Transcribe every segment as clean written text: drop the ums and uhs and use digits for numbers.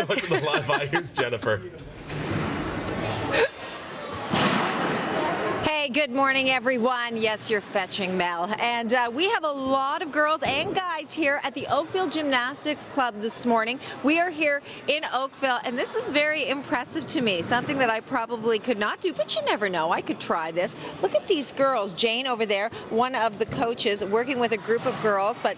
much for the live eye. Here's Jennifer. Hey, good morning, everyone. Yes, you're fetching Mel. And we have a lot of girls and guys here at the Oakville Gymnastics Club this morning. We are here in Oakville, and this is very impressive to me, something that I probably could not do, but you never know. I could try this. Look at these girls. Jane over there, one of the coaches, working with a group of girls, but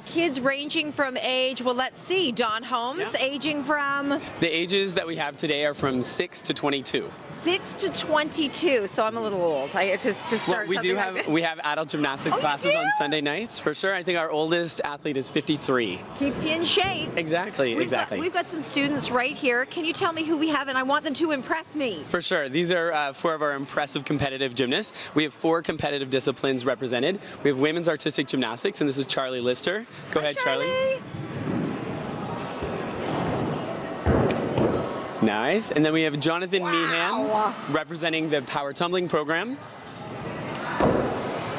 kids ranging from age, well, let's see, Don Holmes, aging from? The ages that we have today are from 6 to 22. 6 to 22, so I'm a little old. I just to start We have adult gymnastics classes on Sunday nights for sure. I think our oldest athlete is 53. Keeps you in shape. Exactly. We've got some students right here. Can you tell me who we have? And I want them to impress me. For sure. These are 4 of our impressive competitive gymnasts. We have 4 competitive disciplines represented. We have women's artistic gymnastics, and this is Charlie Lister. Go ahead, Charlie. Nice. And then we have Jonathan Meehan representing the power tumbling program.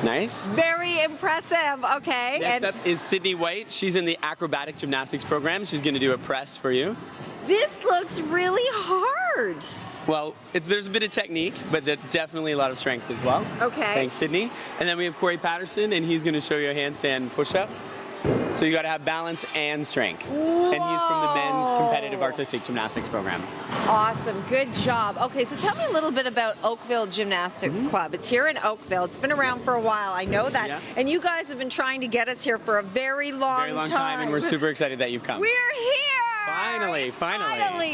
Nice. Very impressive. Okay. Next up is Sydney White. She's in the acrobatic gymnastics program. She's going to do a press for you. This looks really hard. Well, there's a bit of technique, but there's definitely a lot of strength as well. Okay. Thanks, Sydney. And then we have Corey Patterson, and he's going to show you a handstand push-up. So you got to have balance and strength. Whoa. And he's from the men's competitive artistic gymnastics program. Awesome. Good job. Okay, so tell me a little bit about Oakville Gymnastics Club. It's here in Oakville. It's been around for a while. I know that. Yeah. And you guys have been trying to get us here for a very long time. And we're super excited that you've come. We're here! Finally.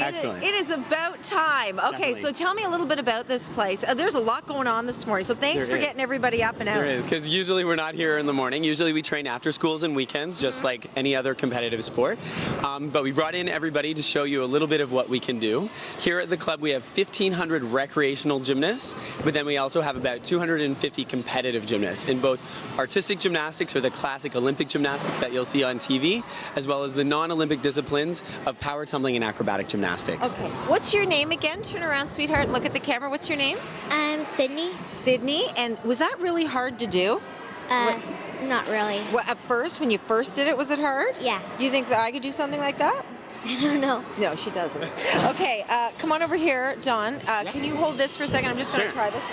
Excellent. It is about time. Okay, Definitely. so tell me a little bit about this place. There's a lot going on this morning, so thanks for getting everybody up and out. There is, because usually we're not here in the morning. Usually we train after schools and weekends, just like any other competitive sport. But we brought in everybody to show you a little bit of what we can do. Here at the club, we have 1,500 recreational gymnasts, but then we also have about 250 competitive gymnasts in both artistic gymnastics, or the classic Olympic gymnastics that you'll see on TV, as well as the non-Olympic disciplines of power tumbling and acrobatic gymnastics. Okay. What's your name again? Turn around, sweetheart, and look at the camera. What's your name? I'm Sydney. Sydney. And was that really hard to do? Not really. Well, at first, when you first did it, was it hard? Yeah. You think that I could do something like that? I don't know. No, she doesn't. Okay, come on over here, Dawn. Can you hold this for a second? I'm just going to try this.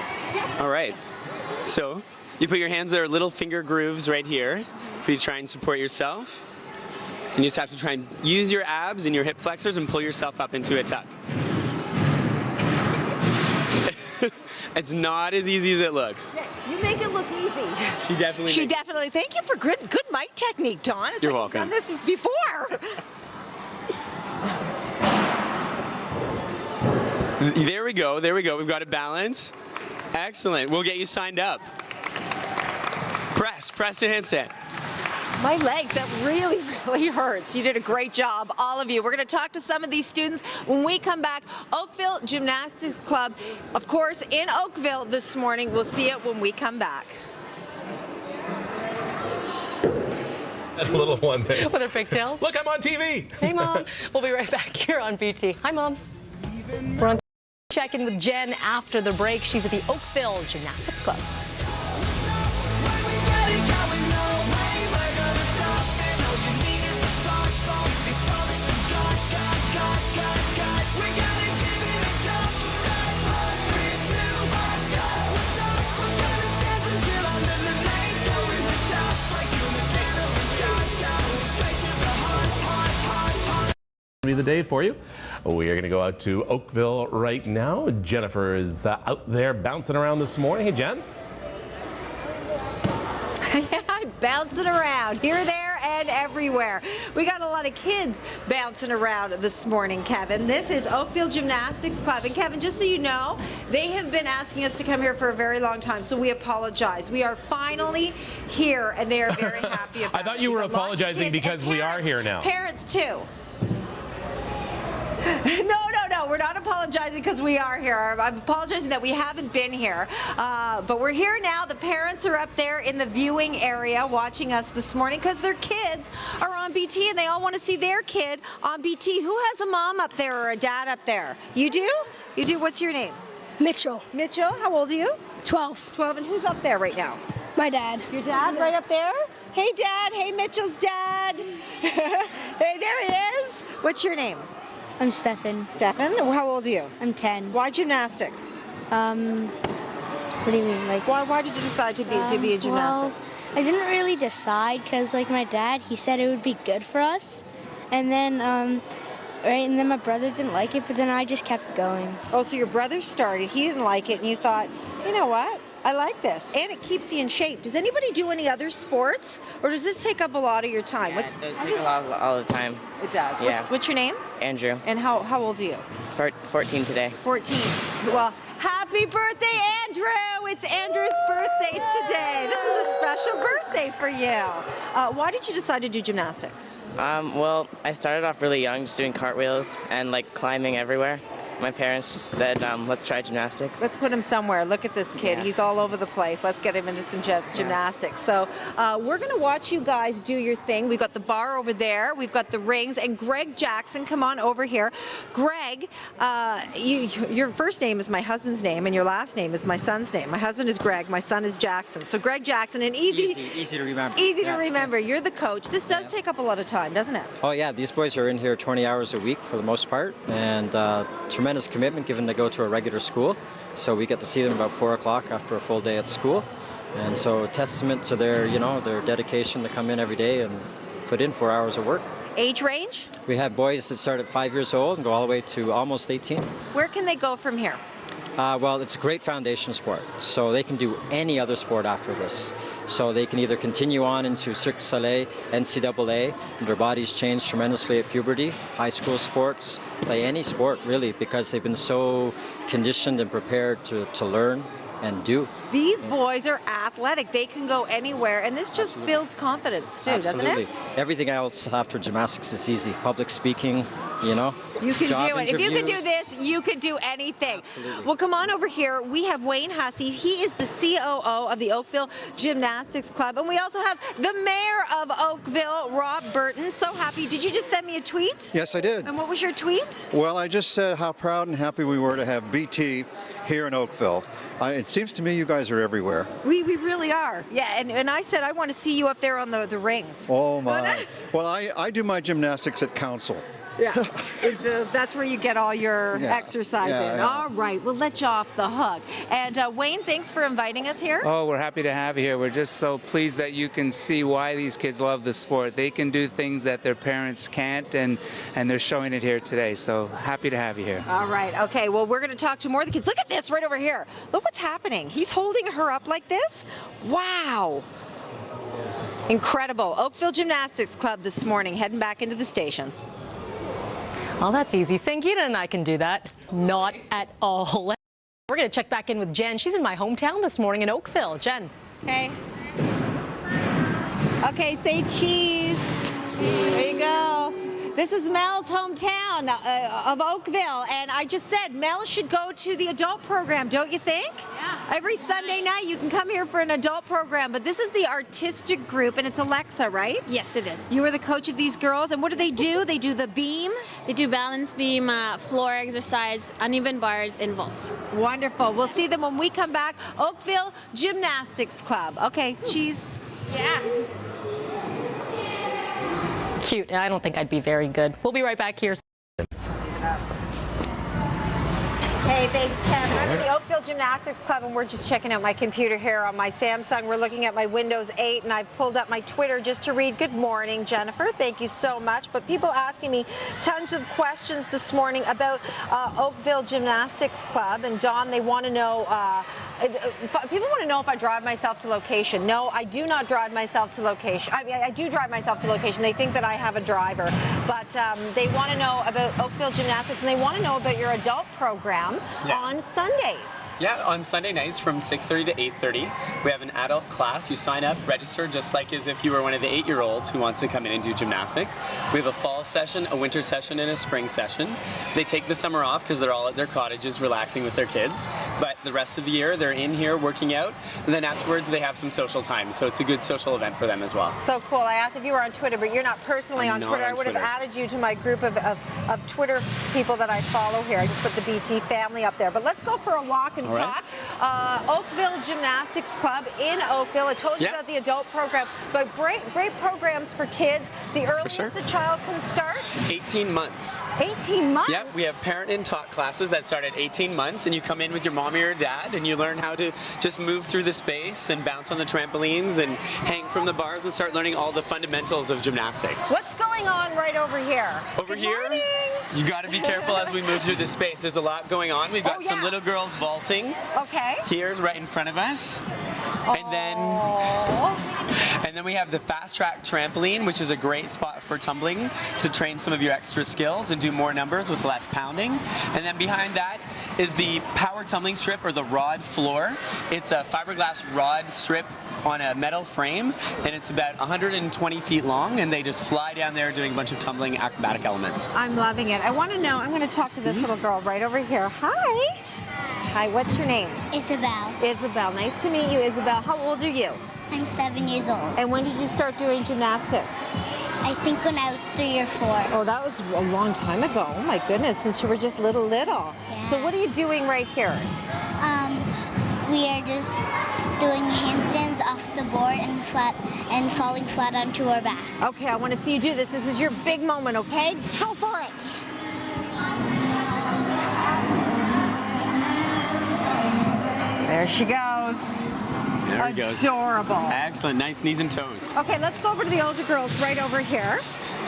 All right. So you put your hands there, little finger grooves right here for you to try and support yourself. And you just have to try and use your abs and your hip flexors and pull yourself up into a tuck. It's not as easy as it looks. You make it look easy. She definitely. Thank you for good mic technique, Dawn. You're welcome. I've done this before. There we go. We've got a balance. Excellent. We'll get you signed up. Press to handstand. My legs, that really hurts. You did a great job, all of you. We're going to talk to some of these students when we come back. Oakville Gymnastics Club, of course, in Oakville this morning. We'll see it when we come back. That little one there. With her pigtails. Look, I'm on TV. Hey, Mom. We'll be right back here on BT. Hi, Mom. We're on check in with Jen after the break. She's at the Oakville Gymnastics Club. Be the day for you. We are going to go out to Oakville right now. Jennifer is out there bouncing around this morning. Hey, Jen. Bouncing around here, there, and everywhere. We got a lot of kids bouncing around this morning, Kevin. This is Oakville Gymnastics Club. And Kevin, just so you know, they have been asking us to come here for a very long time, so we apologize. We are finally here, and they are very happy about it. I thought you were apologizing because we are here now. Parents, too. No, we're not apologizing because we are here. I'm apologizing that we haven't been here. But we're here now. The parents are up there in the viewing area watching us this morning because their kids are on BT and they all want to see their kid on BT. Who has a mom up there or a dad up there? You do? You do? What's your name? Mitchell. Mitchell, how old are you? 12. 12, and who's up there right now? My dad. Your dad right up there? Hey, Dad. Hey, Mitchell's dad. Hey, there he is. What's your name? I'm Stefan. Stefan, how old are you? I'm 10. Why gymnastics? What do you mean? Like, Why did you decide to be a gymnast? Well, I didn't really decide because, like, my dad, he said it would be good for us. And then, and then my brother didn't like it, but then I just kept going. Oh, so your brother started, he didn't like it, and you thought, you know what? I like this, and it keeps you in shape. Does anybody do any other sports, or does this take up a lot of your time? Yeah, it does take a lot all the time. It does. Yeah. What's your name? Andrew. And how old are you? 14 today. 14. Well, happy birthday, Andrew! It's Andrew's birthday today. This is a special birthday for you. Why did you decide to do gymnastics? Well, I started off really young, just doing cartwheels and like climbing everywhere. My parents just said, let's try gymnastics. Let's put him somewhere. Look at this kid. Yeah. He's all over the place. Let's get him into some gymnastics. So we're going to watch you guys do your thing. We've got the bar over there. We've got the rings. And Greg Jackson, come on over here. Greg, your first name is my husband's name, and your last name is my son's name. My husband is Greg. My son is Jackson. So Greg Jackson, and easy to remember. Easy to remember. You're the coach. This does take up a lot of time, doesn't it? Oh yeah, these boys are in here 20 hours a week for the most part, and tremendous commitment given to go to a regular school. So we get to see them about 4 o'clock after a full day at school, and so testament to their their dedication to come in every day and put in 4 hours of work. Age range? We have boys that start at 5 years old and go all the way to almost 18. Where can they go from here? Well, it's a great foundation sport, so they can do any other sport after this. So they can either continue on into Cirque du Soleil, NCAA, and their bodies change tremendously at puberty, high school sports, play any sport really, because they've been so conditioned and prepared to learn and do. These boys are athletic. They can go anywhere, and this just builds confidence too, doesn't it? Everything else after gymnastics is easy. Public speaking, You can job do it. If you can do interviews. this, you could do anything. Absolutely. Well, come on over here. We have Wayne Hussey. He is the COO of the Oakville Gymnastics Club. And we also have the mayor of Oakville, Rob Burton. So happy. Did you just send me a tweet? Yes, I did. And what was your tweet? Well, I just said how proud and happy we were to have BT here in Oakville. It seems to me you guys are everywhere. We really are. Yeah, and I said I want to see you up there on the rings. Oh, my. Well, I do my gymnastics at council. Yeah, that's where you get all your exercise in. Yeah. All right, we'll let you off the hook. And Wayne, thanks for inviting us here. Oh, we're happy to have you here. We're just so pleased that you can see why these kids love the sport. They can do things that their parents can't, and they're showing it here today. So happy to have you here. All right, okay, well, we're going to talk to more of the kids. Look at this right over here. Look what's happening. He's holding her up like this. Wow. Incredible. Oakville Gymnastics Club this morning, heading back into the station. Oh, that's easy. Sangeeta and I can do that. Not at all. We're going to check back in with Jen. She's in my hometown this morning in Oakville. Jen. Okay. Okay, say cheese. There you go. This is Mel's hometown of Oakville, and I just said Mel should go to the adult program, don't you think? Yeah. Every Sunday night you can come here for an adult program, but this is the artistic group, and it's Alexa, right? Yes, it is. You are the coach of these girls, and what do? They do the beam? They do balance beam, floor exercise, uneven bars, and vault. Wonderful. We'll see them when we come back. Oakville Gymnastics Club. Okay, cheese. Yeah. Cute. I don't think I'd be very good. We'll be right back here. Hey, thanks, Ken. I'm at the Oakville Gymnastics Club, and we're just checking out my computer here on my Samsung. We're looking at my Windows 8, and I've pulled up my Twitter just to read. Good morning, Jennifer. Thank you so much. But people asking me tons of questions this morning about Oakville Gymnastics Club. And Dawn, they want to know, people want to know if I drive myself to location. No, I do not drive myself to location. I do drive myself to location. They think that I have a driver. But they want to know about Oakville Gymnastics, and they want to know about your adult program on Sundays. Yeah, on Sunday nights from 6:30 to 8:30, we have an adult class. You sign up, register just like as if you were one of the 8-year-olds who wants to come in and do gymnastics. We have a fall session, a winter session, and a spring session. They take the summer off because they're all at their cottages relaxing with their kids. But the rest of the year, they're in here working out. And then afterwards, they have some social time. So it's a good social event for them as well. So cool. I asked if you were on Twitter, but you're not personally I'm on not Twitter. on I would have Twitter. added you to my group of Twitter people that I follow here. I just put the BT family up there. But let's go for a walk and and All right. talk. Oakville Gymnastics Club in Oakville. I told you about the adult program, but great programs for kids. The earliest a child can start? 18 months. 18 months? Yep, we have parent and taught classes that start at 18 months, and you come in with your mom or your dad, and you learn how to just move through the space and bounce on the trampolines and hang from the bars and start learning all the fundamentals of gymnastics. What's going on right over here? Over here, you got to be careful as we move through this space. There's a lot going on. We've got some little girls vaulting. Okay. Here's right in front of us. And then we have the fast track trampoline, which is a great spot for tumbling to train some of your extra skills and do more numbers with less pounding. And then behind that is the power tumbling strip, or the rod floor. It's a fiberglass rod strip on a metal frame, and it's about 120 feet long, and they just fly down there doing a bunch of tumbling acrobatic elements. I'm loving it. I want to know, I'm going to talk to this little girl right over here. Hi. Hi, what's your name? Isabel. Isabel. Nice to meet you, Isabel. How old are you? I'm 7 years old. And when did you start doing gymnastics? I think when I was 3 or 4. Oh, that was a long time ago. Oh my goodness, since you were just little. Yeah. So what are you doing right here? We are just doing handstands off the board and falling flat onto our back. Okay, I want to see you do this. This is your big moment, okay? Go for it. There she goes. There it goes. Adorable. Excellent. Nice knees and toes. Okay, let's go over to the older girls right over here.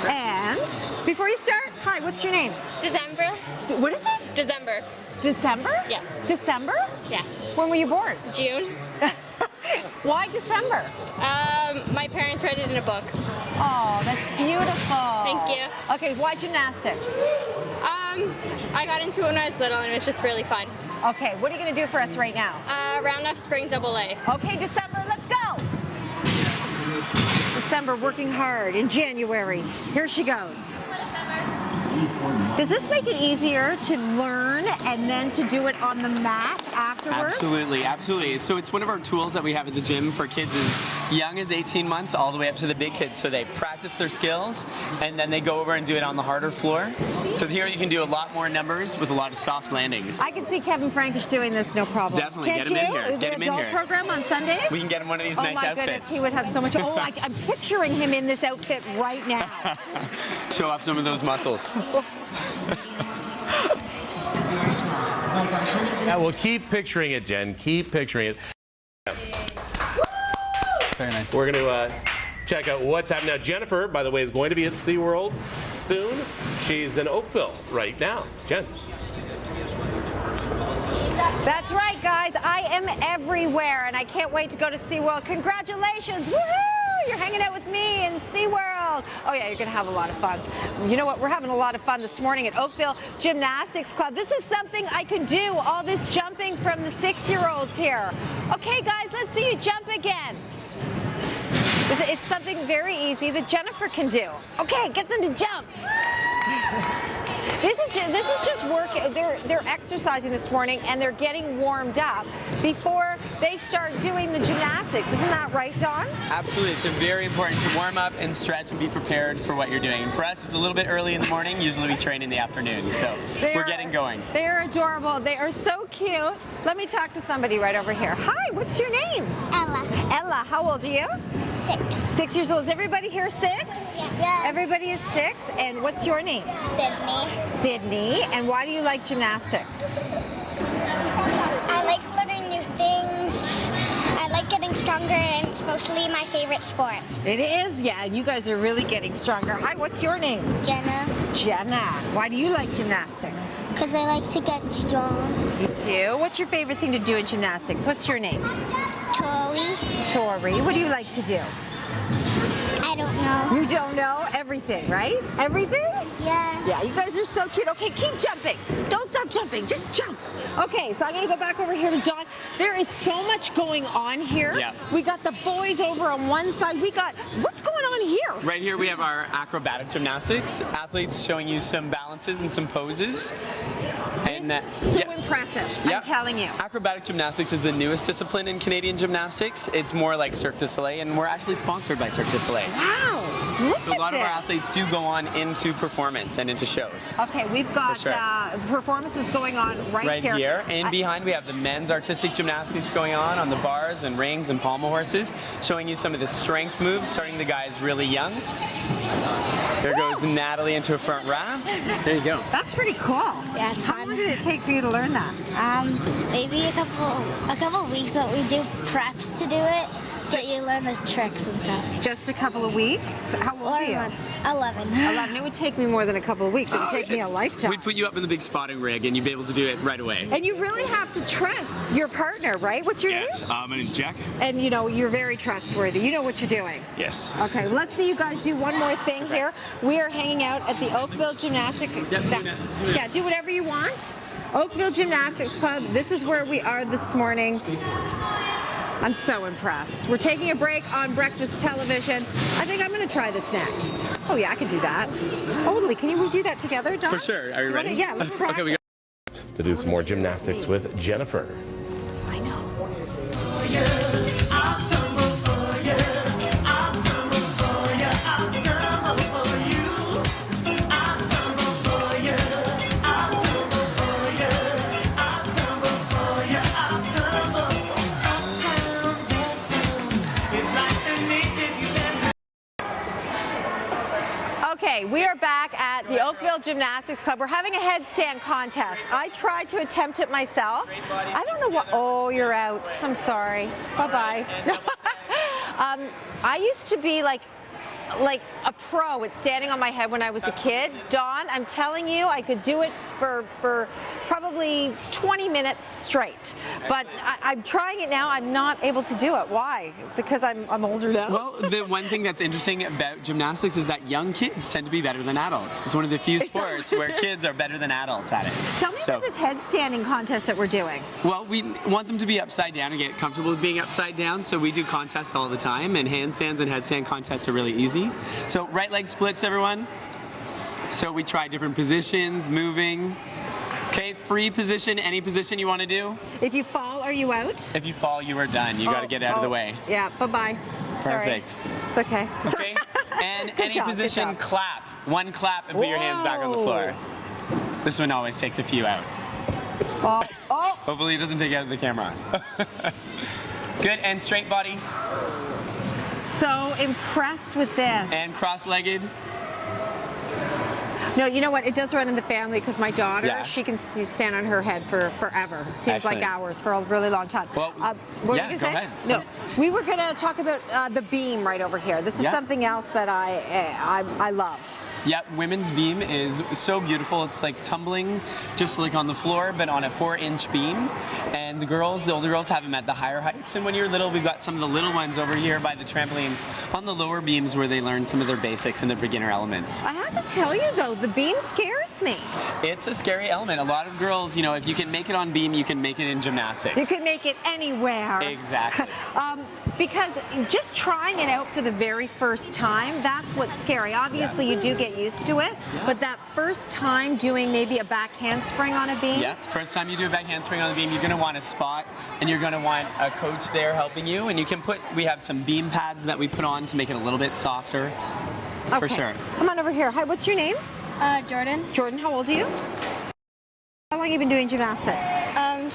And before you start, hi, what's your name? December. What is it? December. December? Yes. December? Yeah. When were you born? June. Why December? My parents read it in a book. Oh, that's beautiful. Thank you. Okay, why gymnastics? I got into it when I was little, and it was just really fun. Okay, what are you going to do for us right now? Round off spring AA. Okay, December, let's go. December, working hard in January. Here she goes. Does this make it easier to learn and then to do it on the mat afterwards? Absolutely, absolutely. So it's one of our tools that we have at the gym for kids as young as 18 months all the way up to the big kids. So they practice their skills and then they go over and do it on the harder floor. So here you can do a lot more numbers with a lot of soft landings. I can see Kevin Frankish doing this, no problem. Definitely, Can't get him you? in here. Get him in adult here. program on Sundays? We can get him one of these nice outfits. Oh my goodness, he would have so much. Oh, I'm picturing him in this outfit right now. Show off some of those muscles. Yeah, well, keep picturing it, Jen. Keep picturing it. Very nice. We're going to check out what's happening now. Jennifer, by the way, is going to be at SeaWorld soon. She's in Oakville right now. Jen. That's right, guys. I am everywhere, and I can't wait to go to SeaWorld. Congratulations. Woohoo! You're hanging out with me in SeaWorld. Oh, yeah, you're going to have a lot of fun. You know what? We're having a lot of fun this morning at Oakville Gymnastics Club. This is something I can do, all this jumping from the 6-year-olds here. Okay, guys, let's see you jump again. It's something very easy that Jennifer can do. Okay, get them to jump. This is just work. They're exercising this morning and they're getting warmed up before they start doing the gymnastics. Isn't that right, Dawn? Absolutely. It's very important to warm up and stretch and be prepared for what you're doing. And for us, it's a little bit early in the morning. Usually we train in the afternoon, so we're getting going. They're adorable. They are so cute. Let me talk to somebody right over here. Hi, what's your name? Ella. Ella, how old are you? 6. 6 years old. Is everybody here 6? Yes. Everybody is 6. And what's your name? Sydney. Sydney. And why do you like gymnastics? I like learning new things. I like getting stronger, and it's mostly my favorite sport. It is, yeah. You guys are really getting stronger. Hi, what's your name? Jenna. Jenna. Why do you like gymnastics? Because I like to get strong. You do? What's your favorite thing to do in gymnastics? What's your name? Tori. Tori. What do you like to do? I don't know. You don't know? Everything, right? Everything? Yeah. Yeah, you guys are so cute. Okay, keep jumping. Don't stop jumping. Just jump. Okay, so I'm going to go back over here to Dawn. There is so much going on here. Yeah. We got the boys over on one side. We got, what's going on here? Right here we have our acrobatic gymnastics. Athletes showing you some balances and some poses. And And so impressive. I'm telling you. Acrobatic gymnastics is the newest discipline in Canadian gymnastics. It's more like Cirque du Soleil, and we're actually sponsored by Cirque du Soleil. Wow. Look So a lot of our athletes do go on into performance and into shows. Okay, we've got performances going on right here. And behind we have the men's artistic gymnastics going on the bars and rings and pommel horses, showing you some of the strength moves, starting the guys really young. There goes Natalie into a front wrap. There you go. That's pretty cool. Yeah, it's How fun. long did it take for you to learn that? Maybe a couple weeks, but we do preps to do it, so you learn the tricks and stuff. Just a couple of weeks? How old are you? 11. 11. It would take me more than a couple of weeks. It would take me a lifetime. We'd put you up in the big spotting rig and you'd be able to do it right away. And you really have to trust your partner, right? What's your name? My name's Jack. And you know, you're very trustworthy. You know what you're doing. Yes. Okay, let's see you guys do one more thing here. We are hanging out at the Oakville Gymnastics Club. Yeah, do whatever you want. Oakville Gymnastics Club. This is where we are this morning. I'm so impressed. We're taking a break on breakfast television. I think I'm going to try this next. Oh yeah, I can do that. Totally. Can we do that together, Don? For sure. Are you ready? Yeah, let's practice. Okay, we go. To do some more gymnastics with Jennifer. I know. Okay, we are back at the Oakville Gymnastics Club. We're having a headstand contest. I tried to attempt it myself. I don't know what, oh, you're out. I'm sorry. Bye-bye. I used to be like a pro at standing on my head when I was a kid. Dawn, I'm telling you, I could do it for probably 20 minutes straight. But I'm trying it now. I'm not able to do it. Why? Is it because I'm older now? Well, the one thing that's interesting about gymnastics is that young kids tend to be better than adults. It's one of the few sports where kids are better than adults at it. Tell me about this headstanding contest that we're doing. Well, we want them to be upside down and get comfortable with being upside down, so we do contests all the time, and handstands and headstand contests are really easy. So right leg splits, everyone. So we try different positions, moving. Okay, free position, any position you want to do. If you fall, are you out? If you fall, you are done. You got to get out of the way. Yeah, bye-bye. Perfect. Sorry. It's okay. Okay, and any position, clap. One clap and put your hands back on the floor. This one always takes a few out. Oh. Hopefully it doesn't take out of the camera. Good, and straight body. So impressed with this. And cross-legged. No, you know what? It does run in the family because my daughter, she can stand on her head for forever. It seems like hours, for a really long time. Well, what were you going to say? Ahead. No, we were going to talk about the beam right over here. This is something else that I love. Yeah, women's beam is so beautiful. It's like tumbling, just like on the floor, but on a 4-inch beam. And the older girls have them at the higher heights. And when you're little, we've got some of the little ones over here by the trampolines on the lower beams where they learn some of their basics and their beginner elements. I have to tell you though, the beam scares me. It's a scary element. A lot of girls, you know, if you can make it on beam, you can make it in gymnastics. You can make it anywhere. Exactly. Because just trying it out for the very first time, that's what's scary. Obviously, you do get used to it, but that first time doing maybe a back handspring on a beam? Yeah, first time you do a back handspring on the beam, you're going to want a spot, and you're going to want a coach there helping you, and you can we have some beam pads that we put on to make it a little bit softer, for sure. Come on over here. Hi, what's your name? Jordan. Jordan, how old are you? How long have you been doing gymnastics?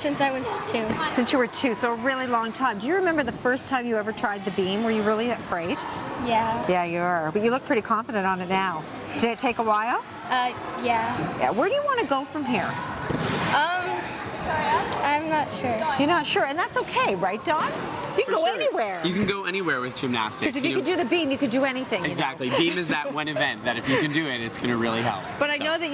Since I was 2. Since you were 2, so a really long time. Do you remember the first time you ever tried the beam? Were you really afraid? Yeah. Yeah, you are. But you look pretty confident on it now. Did it take a while? Yeah. Yeah. Where do you want to go from here? I'm not sure. You're not sure, and that's okay, right, Dawn? You can go anywhere. You can go anywhere with gymnastics. Because if you could do the beam, you could do anything. Exactly. Beam is that one event that if you can do it, it's going to really help. But I know that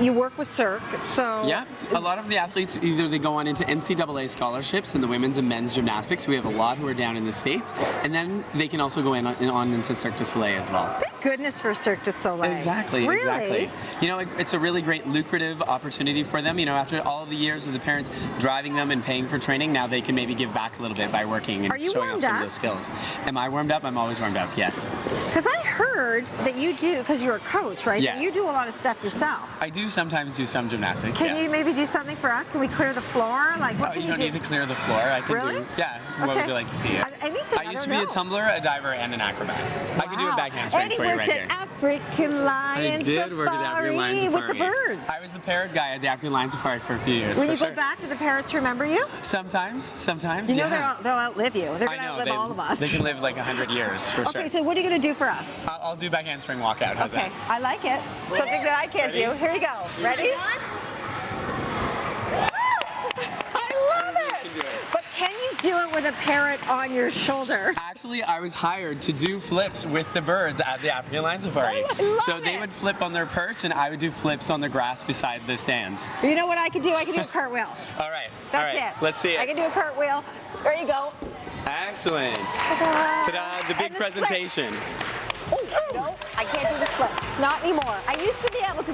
you work with Cirque, so... Yeah. A lot of the athletes, either they go on into NCAA scholarships in the women's and men's gymnastics. We have a lot who are down in the States. And then they can also go on into Cirque du Soleil as well. Thank goodness for Cirque du Soleil. Exactly. Really? Exactly. You know, it's a really great lucrative opportunity for them. You know, after all of the years of the parents driving them and paying for training, now they can maybe give back a little bit by working and showing off some of those skills. Am I warmed up? I'm always warmed up, yes. Because I heard heard that you do, because you're a coach, right? Yes. That you do a lot of stuff yourself. I do sometimes do some gymnastics. Can yeah. you maybe do something for us? Can we clear the floor? Like, what Oh, can you you don't do? need to clear the floor. I can Really? do. Yeah. What Okay. would you like to see? Anything. I used to be a tumbler, a diver, and an acrobat. I can do a back handspring and he for you worked right at here. African Lion I did work at African Lion Safari Safari. with the birds. I was the parrot guy at the African Lion Safari for a few years. When for you sure. go back, do the parrots remember you? Sometimes. You know yeah. they'll outlive you. They're I going to know. outlive They, all of us. they can live like 100 years for sure. Okay, so what are you going to do for us? I'll do back handspring walkout. How's Okay, that? I like it. Something that I can't do. Here you go. Ready? I love it. But can you do it with a parrot on your shoulder? Actually, I was hired to do flips with the birds at the African Lion Safari. I love so they it. would flip on their perch, and I would do flips on the grass beside the stands. You know what I can do? I can do a cartwheel. All right. That's all right. it. Let's see it. I can do a cartwheel. There you go. Excellent. Ta-da. Ta-da, the big And the presentation. splits. Oh, no, I can't do the splits. Not anymore. I used to be able to